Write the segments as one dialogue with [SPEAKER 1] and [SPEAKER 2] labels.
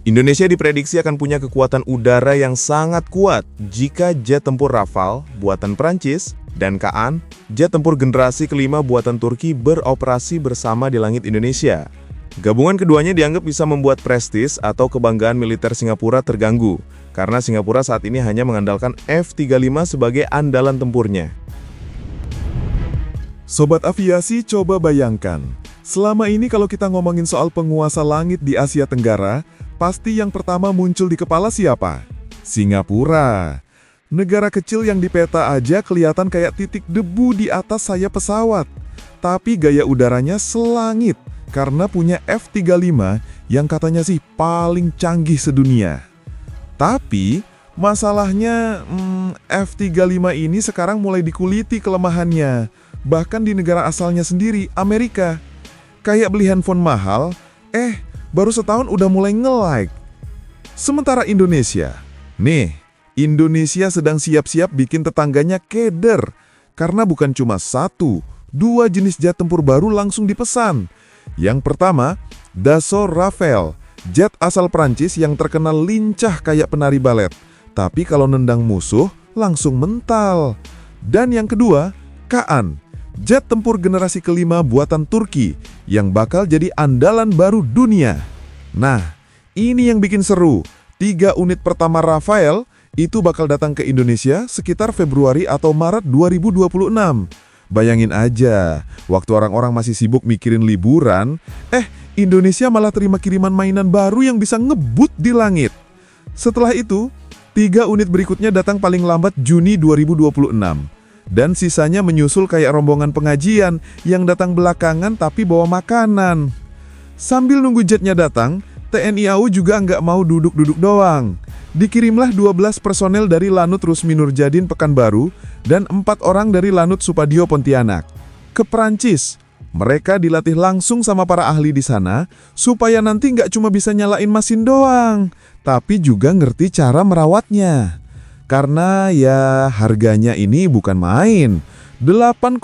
[SPEAKER 1] Indonesia diprediksi akan punya kekuatan udara yang sangat kuat jika jet tempur Rafale buatan Prancis dan Kaan, jet tempur generasi kelima buatan Turki beroperasi bersama di langit Indonesia. Gabungan keduanya dianggap bisa membuat prestis atau kebanggaan militer Singapura terganggu, karena Singapura saat ini hanya mengandalkan F-35 sebagai andalan tempurnya.
[SPEAKER 2] Sobat aviasi, coba bayangkan. Selama ini kalau kita ngomongin soal penguasa langit di Asia Tenggara, pasti yang pertama muncul di kepala siapa? Singapura. Negara kecil yang di peta aja kelihatan kayak titik debu di atas sayap pesawat. Tapi gaya udaranya selangit karena punya F-35 yang katanya sih paling canggih sedunia. Tapi masalahnya F-35 ini sekarang mulai dikuliti kelemahannya. Bahkan di negara asalnya sendiri, Amerika. Kayak beli handphone mahal, baru setahun udah mulai nge-like. Sementara Indonesia, Indonesia sedang siap-siap bikin tetangganya keder. Karena bukan cuma 1, 2 jenis jet tempur baru langsung dipesan. Yang pertama, Dassault Rafale, jet asal Prancis yang terkenal lincah kayak penari balet. Tapi kalau nendang musuh, langsung mental. Dan yang kedua, Kaan, jet tempur generasi kelima buatan Turki yang bakal jadi andalan baru dunia. Nah, ini yang bikin seru. 3 unit pertama Rafale itu bakal datang ke Indonesia sekitar Februari atau Maret 2026. Bayangin aja, waktu orang-orang masih sibuk mikirin liburan, Indonesia malah terima kiriman mainan baru yang bisa ngebut di langit. Setelah itu, 3 unit berikutnya datang paling lambat Juni 2026. Dan sisanya menyusul kayak rombongan pengajian yang datang belakangan tapi bawa makanan. Sambil nunggu jetnya datang, TNI AU juga nggak mau duduk-duduk doang. Dikirimlah 12 personel dari Lanut Rusmi Nurjadin Pekanbaru dan 4 orang dari Lanut Supadio Pontianak ke Prancis. Mereka dilatih langsung sama para ahli di sana supaya nanti nggak cuma bisa nyalain mesin doang, tapi juga ngerti cara merawatnya. Karena ya harganya ini bukan main, 8,1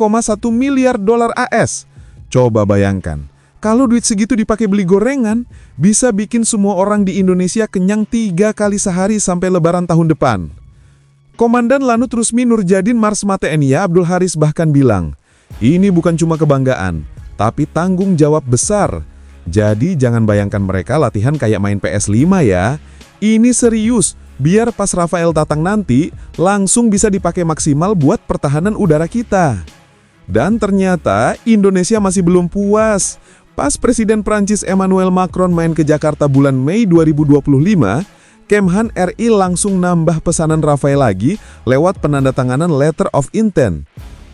[SPEAKER 2] miliar dolar AS. Coba bayangkan, kalau duit segitu dipakai beli gorengan, bisa bikin semua orang di Indonesia kenyang 3 kali sehari sampai lebaran tahun depan. Komandan Lanut Rusmi Nurjadin Marsma TNI Abdul Haris bahkan bilang, ini bukan cuma kebanggaan, tapi tanggung jawab besar. Jadi jangan bayangkan mereka latihan kayak main PS5 ya. Ini serius. Biar pas Rafale datang nanti, langsung bisa dipakai maksimal buat pertahanan udara kita. Dan ternyata Indonesia masih belum puas. Pas Presiden Prancis Emmanuel Macron main ke Jakarta bulan Mei 2025, Kemhan RI langsung nambah pesanan Rafale lagi lewat penandatanganan Letter of Intent.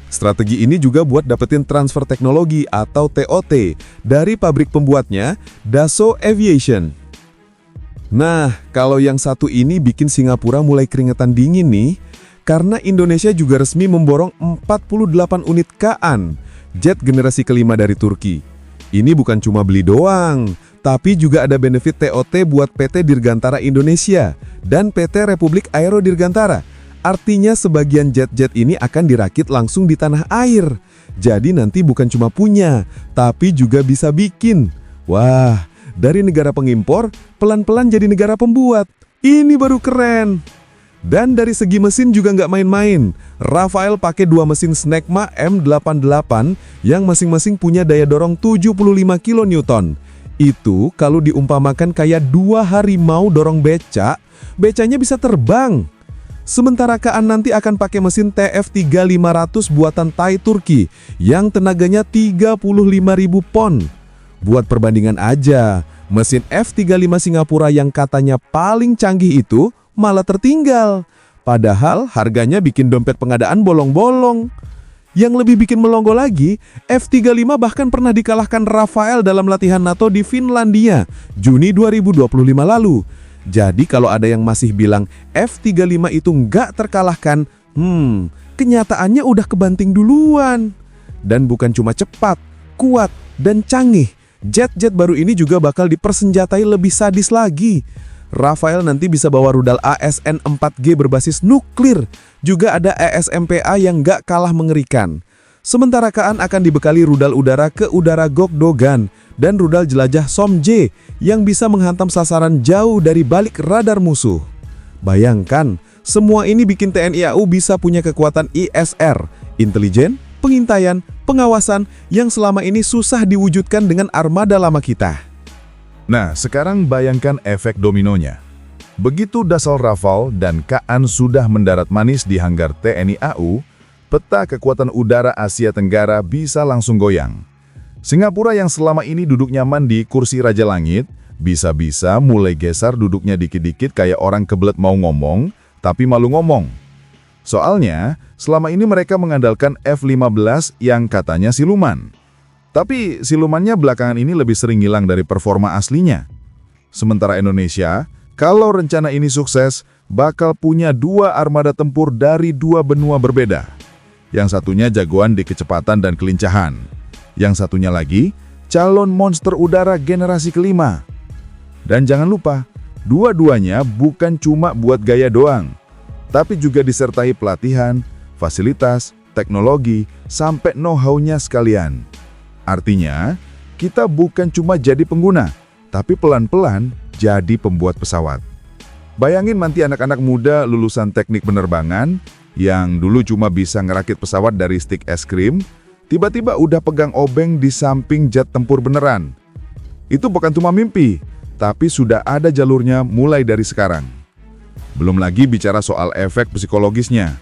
[SPEAKER 2] Strategi ini juga buat dapetin transfer teknologi atau TOT dari pabrik pembuatnya, Dassault Aviation. Nah, kalau yang satu ini bikin Singapura mulai keringetan dingin nih, karena Indonesia juga resmi memborong 48 unit Kaan, jet generasi kelima dari Turki. Ini bukan cuma beli doang, tapi juga ada benefit TOT buat PT Dirgantara Indonesia dan PT Republik Aero Dirgantara. Artinya sebagian jet-jet ini akan dirakit langsung di tanah air. Jadi nanti bukan cuma punya, tapi juga bisa bikin. Wah, dari negara pengimpor, pelan-pelan jadi negara pembuat. Ini baru keren. Dan dari segi mesin juga nggak main-main. Rafale pakai 2 mesin Snecma M88 yang masing-masing punya daya dorong 75 kN. Itu kalau diumpamakan kayak 2 harimau dorong beca, becanya bisa terbang. Sementara Kaan nanti akan pakai mesin TF3500 buatan Thai Turki yang tenaganya 35.000 pon. Buat perbandingan aja, mesin F-35 Singapura yang katanya paling canggih itu malah tertinggal. Padahal harganya bikin dompet pengadaan bolong-bolong. Yang lebih bikin melongo lagi, F-35 bahkan pernah dikalahkan Rafale dalam latihan NATO di Finlandia, Juni 2025 lalu. Jadi kalau ada yang masih bilang F-35 itu nggak terkalahkan, kenyataannya udah kebanting duluan. Dan bukan cuma cepat, kuat, dan canggih. Jet-jet baru ini juga bakal dipersenjatai lebih sadis lagi. Rafale nanti bisa bawa rudal ASN-4G berbasis nuklir. Juga ada ESMPA yang nggak kalah mengerikan. Sementara Kaan akan dibekali rudal udara ke udara Gokdogan dan rudal jelajah SOM-J yang bisa menghantam sasaran jauh dari balik radar musuh. Bayangkan, semua ini bikin TNI AU bisa punya kekuatan ISR, intelijen, pengintaian, pengawasan yang selama ini susah diwujudkan dengan armada lama kita.
[SPEAKER 3] Nah, sekarang bayangkan efek dominonya. Begitu Dassault Rafale dan Kaan sudah mendarat manis di hanggar TNI AU, peta kekuatan udara Asia Tenggara bisa langsung goyang. Singapura yang selama ini duduk nyaman di kursi Raja Langit, bisa-bisa mulai geser duduknya dikit-dikit kayak orang kebelet mau ngomong, tapi malu ngomong. Soalnya, selama ini mereka mengandalkan F-15 yang katanya siluman. Tapi silumannya belakangan ini lebih sering hilang dari performa aslinya. Sementara Indonesia, kalau rencana ini sukses, bakal punya 2 armada tempur dari 2 benua berbeda. Yang satunya jagoan di kecepatan dan kelincahan. Yang satunya lagi, calon monster udara generasi kelima. Dan jangan lupa, dua-duanya bukan cuma buat gaya doang, tapi juga disertai pelatihan, fasilitas, teknologi, sampai know-how-nya sekalian. Artinya, kita bukan cuma jadi pengguna, tapi pelan-pelan jadi pembuat pesawat. Bayangin nanti anak-anak muda lulusan teknik penerbangan yang dulu cuma bisa ngerakit pesawat dari stik es krim, tiba-tiba udah pegang obeng di samping jet tempur beneran. Itu bukan cuma mimpi, tapi sudah ada jalurnya mulai dari sekarang. Belum lagi bicara soal efek psikologisnya.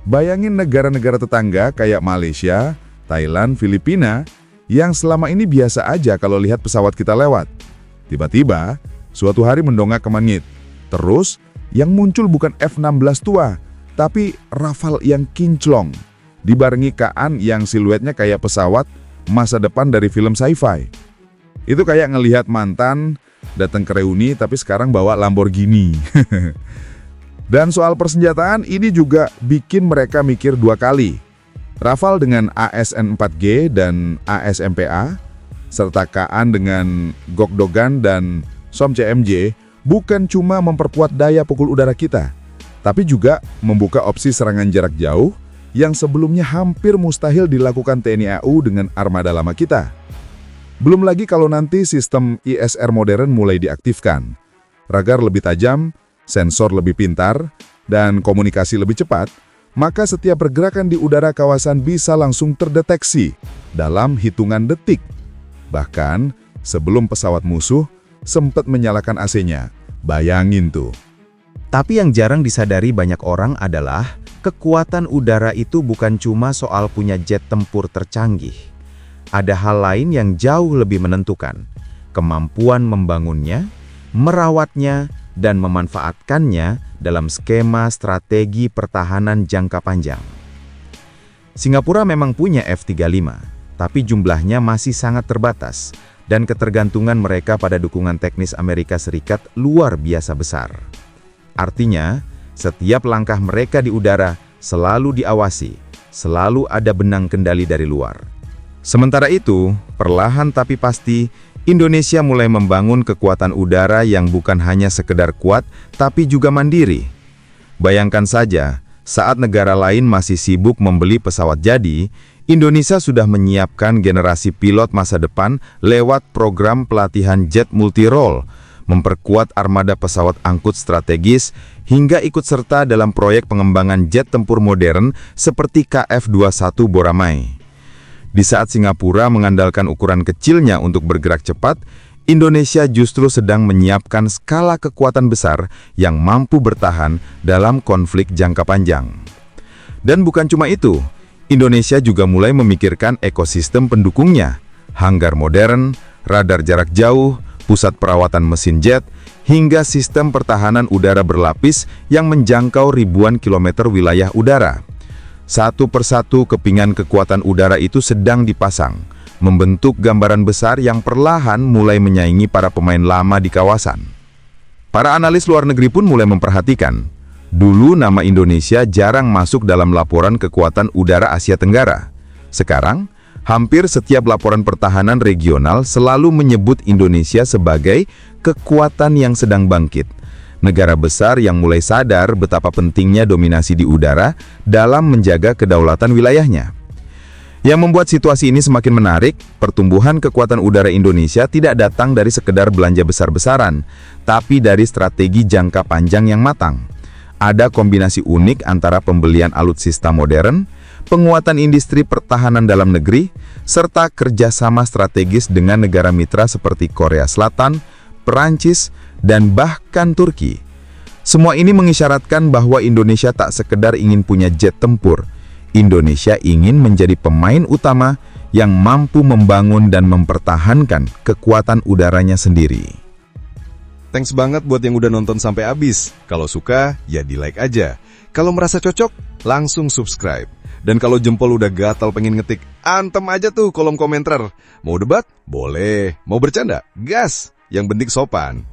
[SPEAKER 3] Bayangin negara-negara tetangga kayak Malaysia, Thailand, Filipina, yang selama ini biasa aja kalau lihat pesawat kita lewat. Tiba-tiba, suatu hari mendongak ke langit. Terus, yang muncul bukan F-16 tua, tapi Rafale yang kinclong, dibarengi Kaan yang siluetnya kayak pesawat masa depan dari film sci-fi. Itu kayak ngelihat mantan datang ke reuni tapi sekarang bawa Lamborghini. Dan soal persenjataan ini juga bikin mereka mikir 2 kali. Rafale dengan ASN-4G dan ASMPA, serta Kaan dengan Gokdogan dan SOM-CMJ bukan cuma memperkuat daya pukul udara kita, tapi juga membuka opsi serangan jarak jauh yang sebelumnya hampir mustahil dilakukan TNI AU dengan armada lama kita. Belum lagi kalau nanti sistem ISR modern mulai diaktifkan. Radar lebih tajam, sensor lebih pintar, dan komunikasi lebih cepat, maka setiap pergerakan di udara kawasan bisa langsung terdeteksi dalam hitungan detik. Bahkan, sebelum pesawat musuh sempat menyalakan AC-nya. Bayangin tuh.
[SPEAKER 4] Tapi yang jarang disadari banyak orang adalah kekuatan udara itu bukan cuma soal punya jet tempur tercanggih. Ada hal lain yang jauh lebih menentukan, kemampuan membangunnya, merawatnya, dan memanfaatkannya dalam skema strategi pertahanan jangka panjang. Singapura memang punya F-35, tapi jumlahnya masih sangat terbatas, dan ketergantungan mereka pada dukungan teknis Amerika Serikat luar biasa besar. Artinya, setiap langkah mereka di udara selalu diawasi, selalu ada benang kendali dari luar. Sementara itu, perlahan tapi pasti, Indonesia mulai membangun kekuatan udara yang bukan hanya sekedar kuat, tapi juga mandiri. Bayangkan saja, saat negara lain masih sibuk membeli pesawat jadi, Indonesia sudah menyiapkan generasi pilot masa depan lewat program pelatihan jet multirole, memperkuat armada pesawat angkut strategis, hingga ikut serta dalam proyek pengembangan jet tempur modern seperti KF-21 Boramae. Di saat Singapura mengandalkan ukuran kecilnya untuk bergerak cepat, Indonesia justru sedang menyiapkan skala kekuatan besar yang mampu bertahan dalam konflik jangka panjang. Dan bukan cuma itu, Indonesia juga mulai memikirkan ekosistem pendukungnya, hanggar modern, radar jarak jauh, pusat perawatan mesin jet, hingga sistem pertahanan udara berlapis yang menjangkau ribuan kilometer wilayah udara. Satu persatu kepingan kekuatan udara itu sedang dipasang, membentuk gambaran besar yang perlahan mulai menyaingi para pemain lama di kawasan. Para analis luar negeri pun mulai memperhatikan, dulu nama Indonesia jarang masuk dalam laporan kekuatan udara Asia Tenggara. Sekarang, hampir setiap laporan pertahanan regional selalu menyebut Indonesia sebagai kekuatan yang sedang bangkit. Negara besar yang mulai sadar betapa pentingnya dominasi di udara dalam menjaga kedaulatan wilayahnya. Yang membuat situasi ini semakin menarik, pertumbuhan kekuatan udara Indonesia tidak datang dari sekedar belanja besar-besaran, tapi dari strategi jangka panjang yang matang. Ada kombinasi unik antara pembelian alutsista modern, penguatan industri pertahanan dalam negeri, serta kerjasama strategis dengan negara mitra seperti Korea Selatan, Perancis, dan bahkan Turki. Semua ini mengisyaratkan bahwa Indonesia tak sekedar ingin punya jet tempur. Indonesia ingin menjadi pemain utama yang mampu membangun dan mempertahankan kekuatan udaranya sendiri.
[SPEAKER 5] Thanks banget buat yang udah nonton sampai habis. Kalau suka, ya di-like aja. Kalau merasa cocok, langsung subscribe. Dan kalau jempol udah gatal pengen ngetik, antem aja tuh kolom komentar. Mau debat? Boleh. Mau bercanda? Gas! Yang penting sopan.